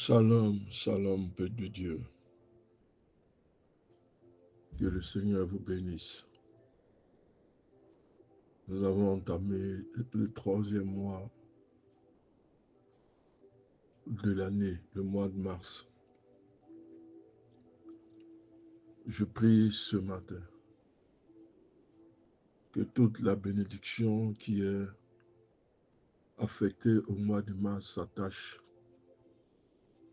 Shalom, shalom, paix de Dieu. Que le Seigneur vous bénisse. Nous avons entamé le 3e mois de l'année, le mois de mars. Je prie ce matin que toute la bénédiction qui est affectée au mois de mars s'attache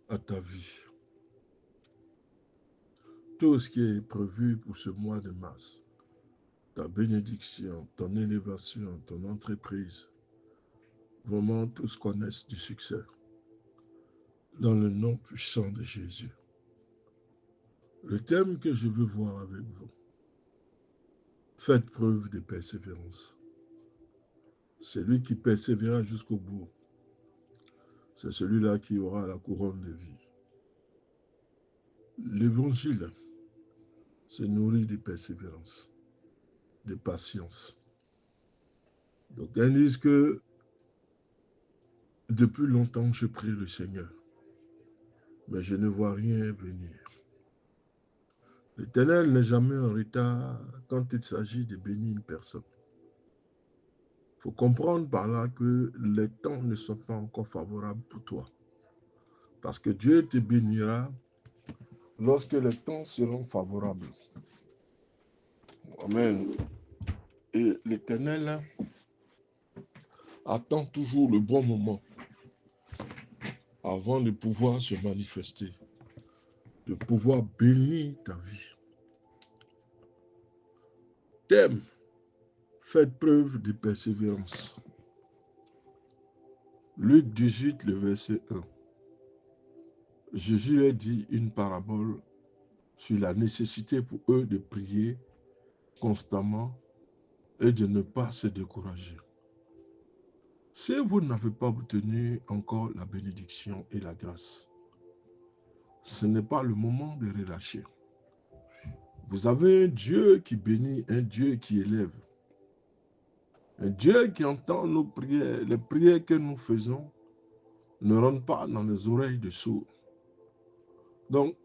à ta vie. Tout ce qui est prévu pour ce mois de mars, ta bénédiction, ton élévation, ton entreprise, vraiment tous connaissent du succès. Dans le nom puissant de Jésus. Le thème que je veux voir avec vous, faites preuve de persévérance. Celui qui persévérera jusqu'au bout, c'est celui-là qui aura la couronne de vie. L'évangile se nourrit de persévérance, de patience. Donc, ils disent que depuis longtemps, je prie le Seigneur, mais je ne vois rien venir. L'Éternel n'est jamais en retard quand il s'agit de bénir une personne. Il faut comprendre par là que les temps ne sont pas encore favorables pour toi. Parce que Dieu te bénira lorsque les temps seront favorables. Amen. Et l'Éternel attend toujours le bon moment avant de pouvoir se manifester, de pouvoir bénir ta vie. Thème, faites preuve de persévérance. Luc 18, le verset 1. Jésus a dit une parabole sur la nécessité pour eux de prier constamment et de ne pas se décourager. Si vous n'avez pas obtenu encore la bénédiction et la grâce, ce n'est pas le moment de relâcher. Vous avez un Dieu qui bénit, un Dieu qui élève, un Dieu qui entend nos prières. Les prières que nous faisons ne rentrent pas dans les oreilles de sourds. Donc,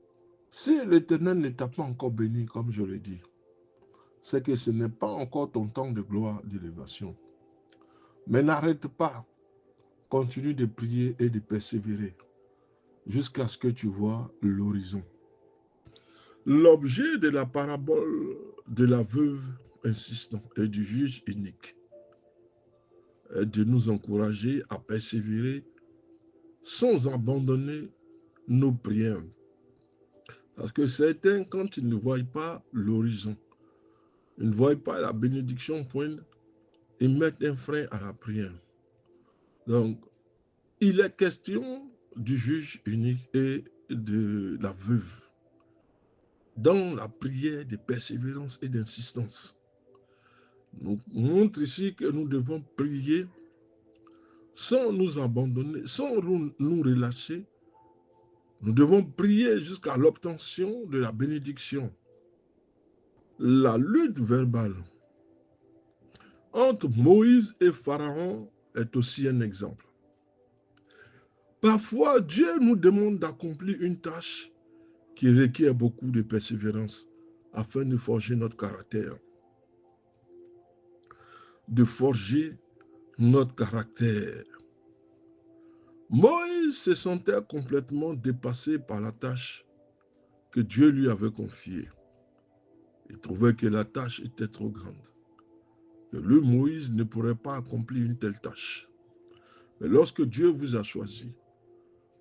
si l'Éternel ne t'a pas encore béni, comme je l'ai dit, c'est que ce n'est pas encore ton temps de gloire, d'élévation. Mais n'arrête pas. Continue de prier et de persévérer jusqu'à ce que tu vois l'horizon. L'objet de la parabole de la veuve insistant et du juge unique est de nous encourager à persévérer sans abandonner nos prières. Parce que certains, quand ils ne voient pas l'horizon, ils ne voient pas la bénédiction poindre, ils mettent un frein à la prière. Donc, il est question du juge unique et de la veuve dans la prière de persévérance et d'insistance. Nous montre ici que nous devons prier sans nous abandonner, sans nous relâcher. Nous devons prier jusqu'à l'obtention de la bénédiction. La lutte verbale entre Moïse et Pharaon est aussi un exemple. Parfois, Dieu nous demande d'accomplir une tâche qui requiert beaucoup de persévérance afin de forger notre caractère. De forger notre caractère. Moïse se sentait complètement dépassé par la tâche que Dieu lui avait confiée. Il trouvait que la tâche était trop grande. Que lui, Moïse, ne pourrait pas accomplir une telle tâche. Mais lorsque Dieu vous a choisi,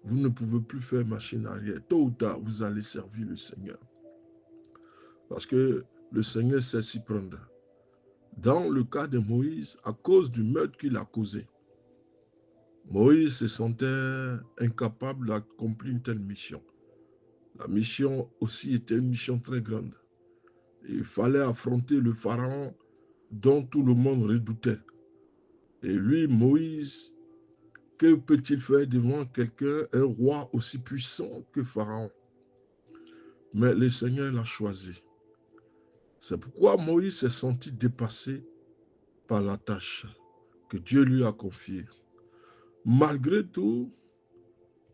vous ne pouvez plus faire machine arrière. Tôt ou tard, vous allez servir le Seigneur. Parce que le Seigneur sait s'y prendre. Dans le cas de Moïse, à cause du meurtre qu'il a causé, Moïse se sentait incapable d'accomplir une telle mission. La mission aussi était une mission très grande. Il fallait affronter le pharaon dont tout le monde redoutait. Et lui, Moïse, que peut-il faire devant quelqu'un, un roi aussi puissant que Pharaon? Mais le Seigneur l'a choisi. C'est pourquoi Moïse s'est senti dépassé par la tâche que Dieu lui a confiée. Malgré tout,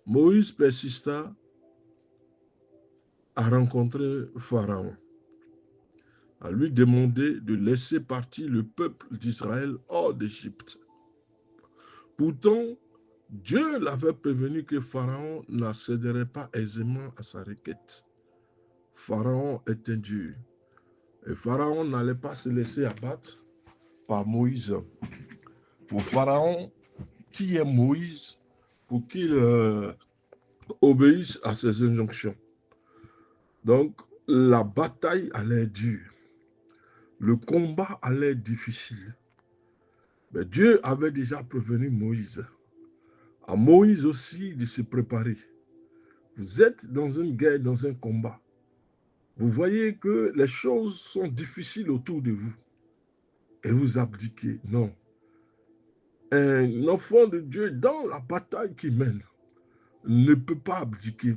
Moïse persista à rencontrer Pharaon, à lui demander de laisser partir le peuple d'Israël hors d'Égypte. Pourtant, Dieu l'avait prévenu que Pharaon n'accéderait pas aisément à sa requête. Pharaon était dur. Et Pharaon n'allait pas se laisser abattre par Moïse. Pour Pharaon, qui est Moïse pour qu'il obéisse à ses injonctions? Donc, la bataille allait être dure. Le combat allait être difficile. Mais Dieu avait déjà prévenu Moïse. À Moïse aussi de se préparer. Vous êtes dans une guerre, dans un combat. Vous voyez que les choses sont difficiles autour de vous. Et vous abdiquez. Non. Un enfant de Dieu, dans la bataille qu'il mène, ne peut pas abdiquer.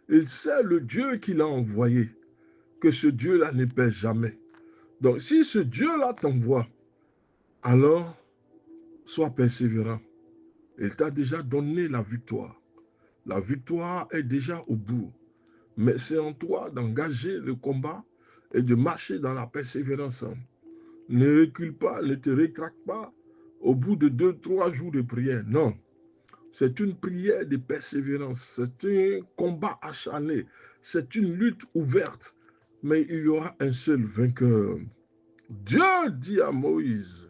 Il sait le Dieu qu'il a envoyé, que ce Dieu-là ne perd jamais. Donc, si ce Dieu-là t'envoie, alors, sois persévérant. Il t'a déjà donné la victoire. La victoire est déjà au bout. Mais c'est en toi d'engager le combat et de marcher dans la persévérance. Ne recule pas, ne te rétracte pas au bout de 2-3 jours de prière. Non. C'est une prière de persévérance. C'est un combat acharné. C'est une lutte ouverte. Mais il y aura un seul vainqueur. Dieu dit à Moïse,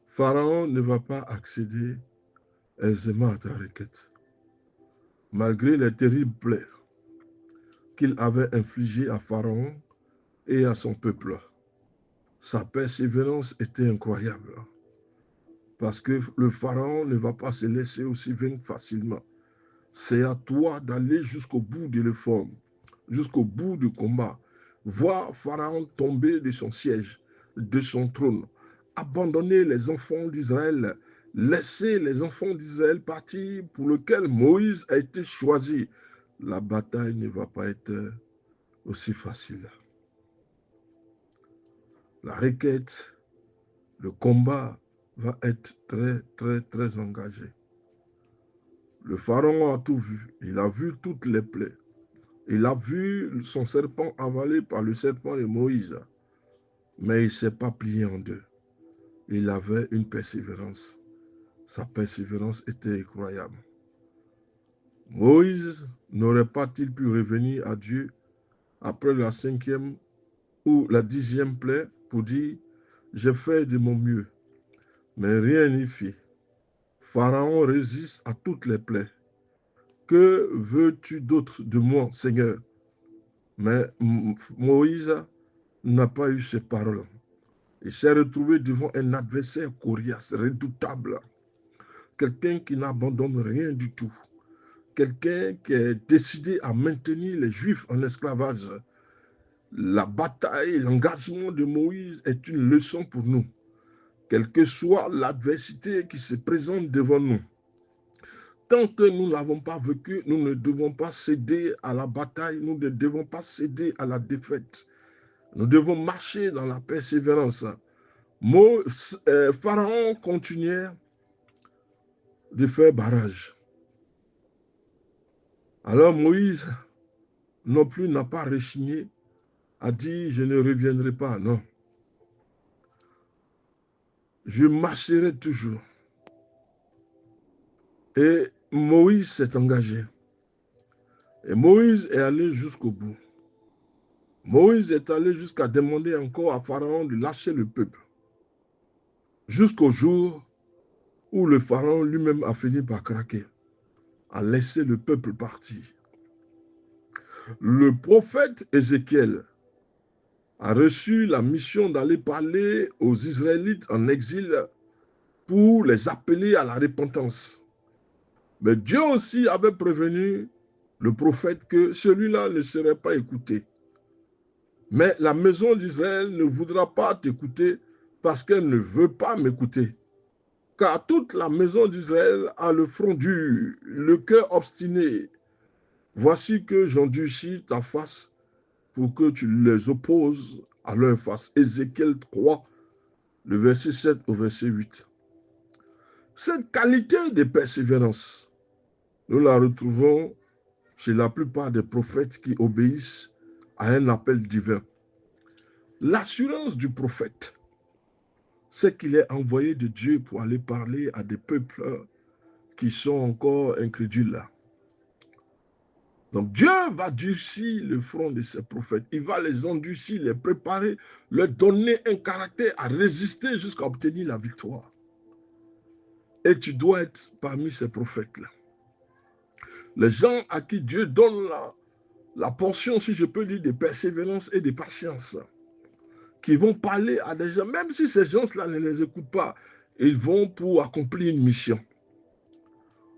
Pharaon ne va pas accéder aisément à ta requête. Malgré les terribles plaies qu'il avait infligées à Pharaon et à son peuple, sa persévérance était incroyable. Parce que le Pharaon ne va pas se laisser aussi vaincre facilement. C'est à toi d'aller jusqu'au bout de l'effort, jusqu'au bout du combat. Voir Pharaon tomber de son siège, de son trône, abandonner les enfants d'Israël, laisser les enfants d'Israël partir pour lequel Moïse a été choisi. La bataille ne va pas être aussi facile. La requête, le combat va être très, très, très engagé. Le Pharaon a tout vu. Il a vu toutes les plaies. Il a vu son serpent avalé par le serpent de Moïse. Mais il ne s'est pas plié en deux. Il avait une persévérance. Sa persévérance était incroyable. Moïse n'aurait pas-il pu revenir à Dieu après la 5e ou la 10e plaie pour dire « J'ai fait de mon mieux, mais rien n'y fit. Pharaon résiste à toutes les plaies. Que veux-tu d'autre de moi, Seigneur ?» Mais Moïse n'a pas eu ces paroles. Il s'est retrouvé devant un adversaire coriace, redoutable. Quelqu'un qui n'abandonne rien du tout. Quelqu'un qui est décidé à maintenir les Juifs en esclavage. La bataille, l'engagement de Moïse est une leçon pour nous. Quelle que soit l'adversité qui se présente devant nous. Tant que nous ne l'avons pas vécu, nous ne devons pas céder à la bataille, nous ne devons pas céder à la défaite. Nous devons marcher dans la persévérance. Pharaon continuait de faire barrage. Alors Moïse non plus n'a pas rechigné, a dit je ne reviendrai pas, non. Je marcherai toujours. Et Moïse s'est engagé. Et Moïse est allé jusqu'au bout. Moïse est allé jusqu'à demander encore à Pharaon de lâcher le peuple. Jusqu'au jour où le Pharaon lui-même a fini par craquer, a laissé le peuple partir. Le prophète Ézéchiel a reçu la mission d'aller parler aux Israélites en exil pour les appeler à la repentance. Mais Dieu aussi avait prévenu le prophète que celui-là ne serait pas écouté. Mais la maison d'Israël ne voudra pas t'écouter parce qu'elle ne veut pas m'écouter. Car toute la maison d'Israël a le front dur, le cœur obstiné. Voici que j'endurcis ta face pour que tu les opposes à leur face. Ézéchiel 3, le verset 7 au verset 8. Cette qualité de persévérance Nous la retrouvons chez la plupart des prophètes qui obéissent à un appel divin. L'assurance du prophète, c'est qu'il est envoyé de Dieu pour aller parler à des peuples qui sont encore incrédules. Donc Dieu va durcir le front de ses prophètes. Il va les endurcir, les préparer, leur donner un caractère à résister jusqu'à obtenir la victoire. Et tu dois être parmi ces prophètes-là. Les gens à qui Dieu donne la portion, si je peux dire, de persévérance et de patience, qui vont parler à des gens, même si ces gens-là ne les écoutent pas, ils vont pour accomplir une mission.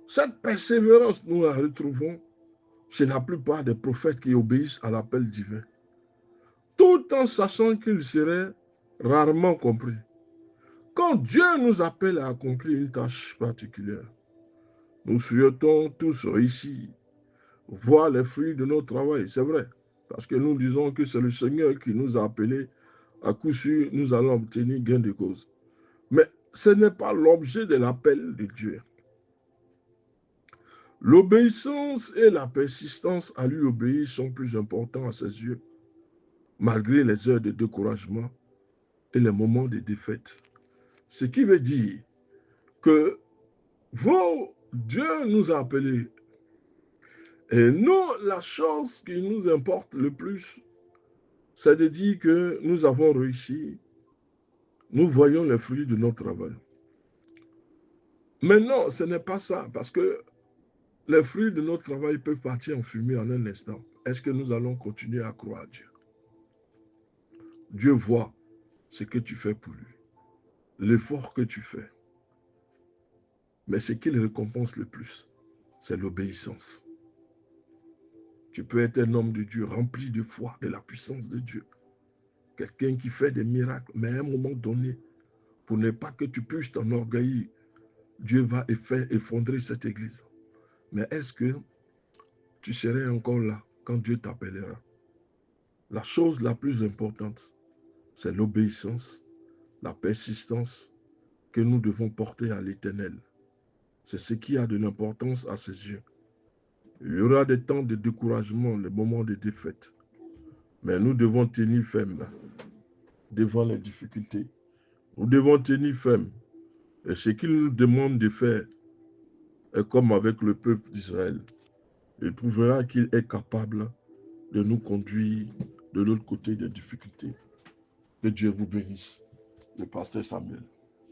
Cette persévérance, nous la retrouvons chez la plupart des prophètes qui obéissent à l'appel divin, tout en sachant qu'ils seraient rarement compris. Quand Dieu nous appelle à accomplir une tâche particulière, nous souhaitons tous réussir, voir les fruits de notre travail, c'est vrai, parce que nous disons que c'est le Seigneur qui nous a appelés, à coup sûr, nous allons obtenir gain de cause. Mais ce n'est pas l'objet de l'appel de Dieu. L'obéissance et la persistance à lui obéir sont plus importants à ses yeux, malgré les heures de découragement et les moments de défaite. Ce qui veut dire que Dieu nous a appelés. Et nous, la chose qui nous importe le plus, c'est de dire que nous avons réussi, nous voyons les fruits de notre travail. Mais non, ce n'est pas ça, parce que les fruits de notre travail peuvent partir en fumée en un instant. Est-ce que nous allons continuer à croire à Dieu? Dieu voit ce que tu fais pour lui, l'effort que tu fais. Mais ce qu'il récompense le plus, c'est l'obéissance. Tu peux être un homme de Dieu rempli de foi, de la puissance de Dieu. Quelqu'un qui fait des miracles, mais à un moment donné, pour ne pas que tu puisses t'enorgueillir, Dieu va faire effondrer cette église. Mais est-ce que tu serais encore là quand Dieu t'appellera? La chose la plus importante, c'est l'obéissance, la persistance que nous devons porter à l'Éternel. C'est ce qui a de l'importance à ses yeux. Il y aura des temps de découragement, des moments de défaite. Mais nous devons tenir ferme devant les difficultés. Nous devons tenir ferme. Et ce qu'il nous demande de faire est comme avec le peuple d'Israël. Il trouvera qu'il est capable de nous conduire de l'autre côté des difficultés. Que Dieu vous bénisse. Le pasteur Samuel.